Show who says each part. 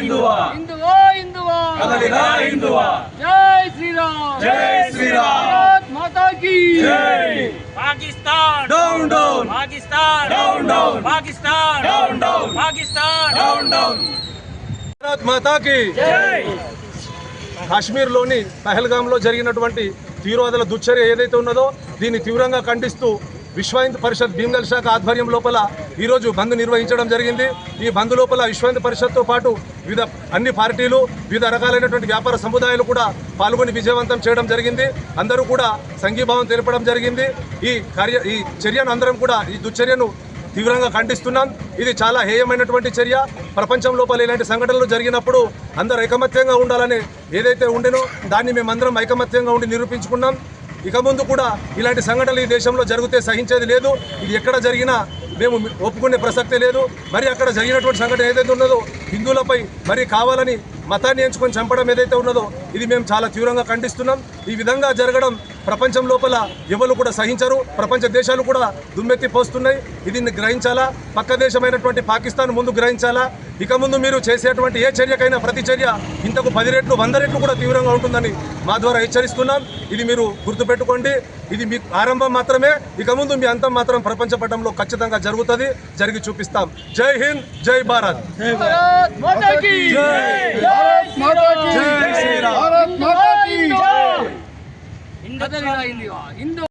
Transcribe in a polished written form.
Speaker 1: हिंदुआ
Speaker 2: हिंदुआ हिंदुआ
Speaker 1: कदलिरा हिंदुआ
Speaker 2: जय श्री राम भारत माता की
Speaker 1: जय
Speaker 3: Pakistan
Speaker 1: down down
Speaker 3: Pakistan
Speaker 1: down down
Speaker 3: Pakistan
Speaker 1: down down
Speaker 3: Pakistan
Speaker 1: down down
Speaker 4: Bharat Mata की
Speaker 1: जय
Speaker 4: కాశ్మీర్లోని పహల్గామ్లో జరిగినటువంటి తీవ్రవాదుల దుశ్చర్య ఏదైతే ఉన్నదో దీన్ని తీవ్రంగా ఖండిస్తూ విశ్వ హిందూ పరిషత్ భీమ్గల్ శాఖ ఆధ్వర్యం లోపల ఈరోజు బంద్ నిర్వహించడం జరిగింది. ఈ బంద్ లోపల విశ్వ హిందూ పరిషత్తో పాటు వివిధ అన్ని పార్టీలు వివిధ రకాలైనటువంటి వ్యాపార సముదాయాలు కూడా పాల్గొని విజయవంతం చేయడం జరిగింది. అందరూ కూడా సంఘీభావం తెలపడం జరిగింది. ఈ చర్యను అందరం కూడా ఈ దుశ్చర్యను తీవ్రంగా ఖండిస్తున్నాం. ఇది చాలా హేయమైనటువంటి చర్య. ప్రపంచం లోపల ఇలాంటి సంఘటనలు జరిగినప్పుడు అందరూ ఐకమత్యంగా ఉండాలని ఏదైతే ఉండేనో దాన్ని మేమందరం ఐకమత్యంగా ఉండి నిరూపించుకున్నాం. ఇక ముందు కూడా ఇలాంటి సంఘటనలు ఈ దేశంలో జరిగితే సహించేది లేదు. ఇది ఎక్కడ జరిగినా మేము ఒప్పుకునే ప్రసక్తే లేదు. మరి అక్కడ జరిగినటువంటి సంఘటన ఏదైతే ఉన్నదో హిందువులపై మరి కావాలని మతాన్ని ఎంచుకొని చంపడం ఏదైతే ఉన్నదో ఇది మేము చాలా తీవ్రంగా ఖండిస్తున్నాం. ఈ విధంగా జరగడం ప్రపంచం లోపల ఎవరు కూడా సహించరు. ప్రపంచ దేశాలు కూడా దుమ్మెత్తి పోస్తున్నాయి. దీన్ని గ్రహించాలా, పక్క దేశమైనటువంటి పాకిస్తాన్ ముందు గ్రహించాలా. ఇక ముందు మీరు చేసేటువంటి ఏ చర్యకైనా ప్రతి చర్య ఇంతకు 10 రెట్లు 100 రెట్లు కూడా తీవ్రంగా ఉంటుందని మా ద్వారా హెచ్చరిస్తున్నాం. ఇది మీరు గుర్తుపెట్టుకోండి. ఇది మీ ఆరంభం మాత్రమే. ఇక ముందు మీ అంతం మాత్రం ప్రపంచ పటంలో ఖచ్చితంగా జరుగుతుంది, జరిగి చూపిస్తాం. జై హింద్, జై భారత్.
Speaker 2: भारत माता की भारत माता की
Speaker 4: जय श्री राम.
Speaker 2: भारत माता की जय हिंदुआ हिंदुआ